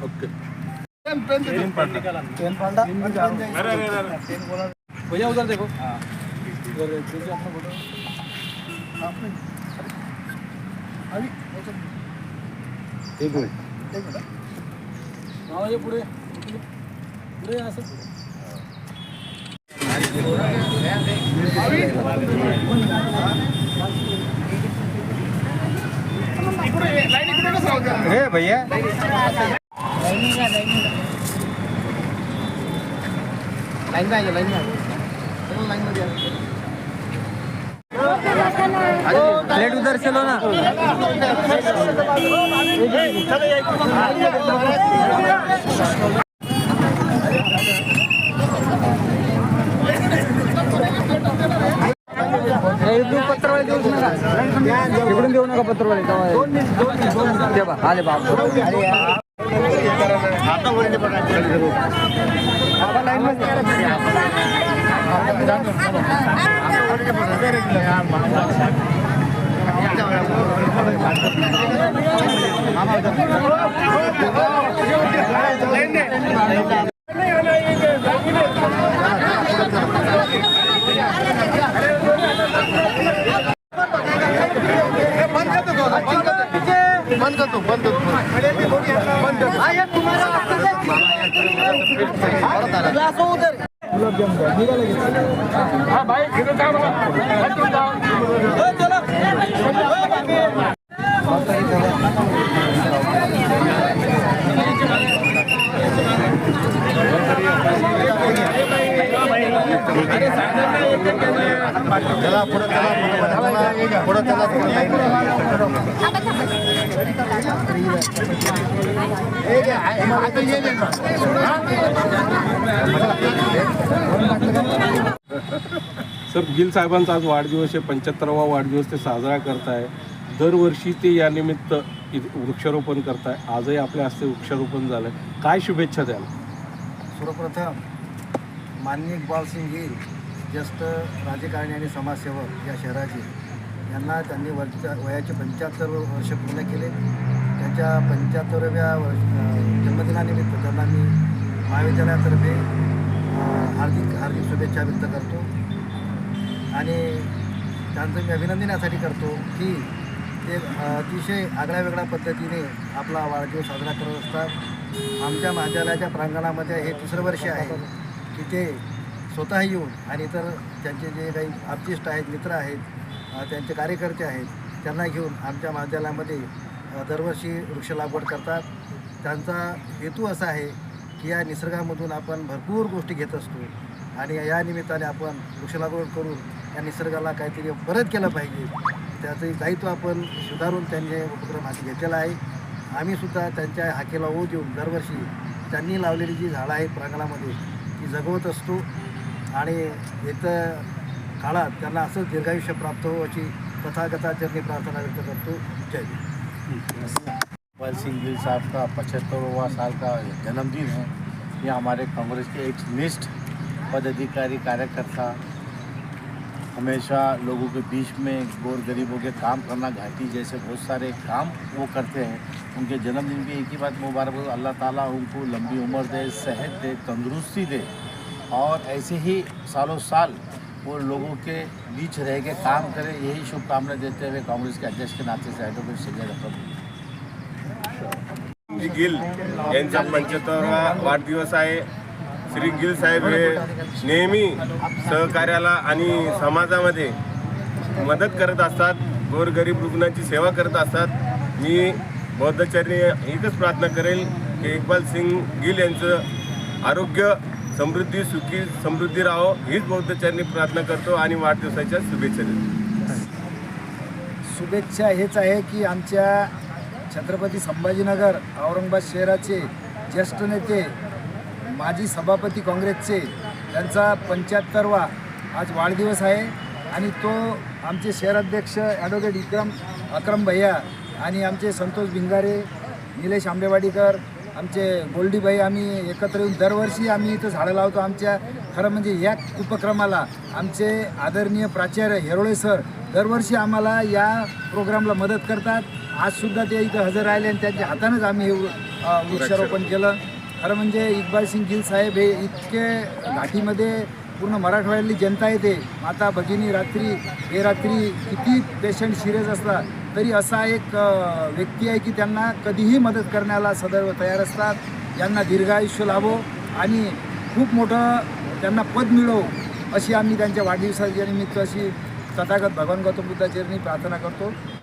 Okay भैया उधर देखो एक मिनिट ये पुढे पुढे असं हे भैया प्लेट उधर चलो ना पत्रवाळी देऊ नका इकडून देऊ नका पत्रवाळी आले बाप सर गिल साहेबांचा आज वाढदिवस आहे 75वा वाढदिवस ते साजरा करताय दरवर्षी ते या निमित्त वृक्षारोपण करताय आजही आपल्या हस्ते वृक्षारोपण झालंय काय शुभेच्छा द्याल सर्वप्रथम माननीय इक्बाल सिंग गिल ज्येष्ठ राजकारणी आणि समाजसेवक या शहराचे यांना त्यांनी वयाचे 75 वर्ष पूर्ण केले त्यांच्या 75व्या जन्मदिनानिमित्त त्यांना मी महाविद्यालयातर्फे हार्दिक शुभेच्छा व्यक्त करतो आणि त्यांचं मी अभिनंदन यासाठी करतो की ते अतिशय आगळ्यावेगळ्या पद्धतीने आपला वाढदिवस साजरा करत असतात आमच्या महाविद्यालयाच्या प्रांगणामध्ये हे 3रं वर्ष आहे की ते स्वतः येऊन आणि इतर त्यांचे जे काही आर्टिस्ट आहेत मित्र आहेत त्यांचे कार्यकर्ते आहेत त्यांना घेऊन आमच्या महाविद्यालयामध्ये दरवर्षी वृक्ष लागवड करतात त्यांचा हेतू असा आहे की या निसर्गामधून आपण भरपूर गोष्टी घेत असतो आणि या निमित्ताने आपण वृक्ष लागवड करून या निसर्गाला काहीतरी परत केलं पाहिजे त्याचं दायित्व आपण सुधारून त्यांनी उपक्रम हाती घेतलेला आहे आम्हीसुद्धा त्यांच्या हाकेला ओ देऊन दरवर्षी त्यांनी लावलेली जी झाडं आहेत प्रांगणामध्ये ती जगवत असतो आणि येत्या काळात त्यांना असंच दीर्घायुष्य प्राप्त हो अशी तथागताचरणी प्रार्थना व्यक्त करतो जय इकबाल सिंह गिल साहब का 75वां साल का जन्मदिन है। ये हमारे कांग्रेस के एक निष्ठ पदाधिकारी कार्यकर्ता हमेशा लोगों के बीच में गौर गरीबों के काम करना घाटी जैसे बहुत सारे काम वो करते हैं उनके जन्मदिन की एक ही बात मुबारक हो अल्लाह ताला उनको लंबी उम्र दे सेहत दे तंदुरुस्ती दे और ऐसे ही सालों साल वो लोगों के बीच रह के काम करे यही शुभकामना देते हुए कांग्रेस के अध्यक्ष के नाते से ॲडव्होकेट संजय रखम गिल यांचा 75वा वाढदिवस आहे। श्री गिल साहेब हे नेहमी सहकार्याला आणि समाजामध्ये मदत करत असतात गोरगरीब रुग्णांची सेवा करत असतात। मी बौद्धचरणी एकच प्रार्थना करेल की इक्बाल सिंग गिल यांचं आरोग्य समृद्धी सुखी समृद्धी राहो हीच बौद्धचरणी प्रार्थना करतो आणि वाढदिवसाच्या शुभेच्छा देतो। शुभेच्छा हेच आहे की आमच्या छत्रपती संभाजीनगर औरंगाबाद शहराचे ज्येष्ठ नेते माजी सभापती काँग्रेसचे त्यांचा 75वा आज वाढदिवस आहे आणि तो आमचे शहराध्यक्ष ॲडव्होकेट अक्रम भैया आणि आमचे संतोष भिंगारे निलेश आंबेवाडीकर आमचे गोल्डीबाई आम्ही एकत्र येऊन दरवर्षी आम्ही इथं झाडं लावतो। आमच्या खरं म्हणजे या उपक्रमाला आमचे आदरणीय प्राचार्य हेरोळे सर दरवर्षी आम्हाला या प्रोग्रामला मदत करतात आजसुद्धा ते इथं हजर राहिले आणि त्यांच्या हातानंच आम्ही हे वृक्षारोपण केलं. खरं म्हणजे इक्बाल सिंग गिल साहेब हे इतके घाटीमध्ये पूर्ण मराठवाड्यातली जनता येते, माता भगिनी रात्री बेरात्री किती पेशंट सिरियस असतात तरी असा एक व्यक्ती आहे की त्यांना कधीही मदत करण्याला सदैव तयार असतात. यांना दीर्घायुष्य लाभो आणि खूप मोठं त्यांना पद मिळो अशी आम्ही त्यांच्या वाढदिवसाच्या निमित्त अशी तथागत भगवान गौतम बुद्धाचरणी प्रार्थना करतो.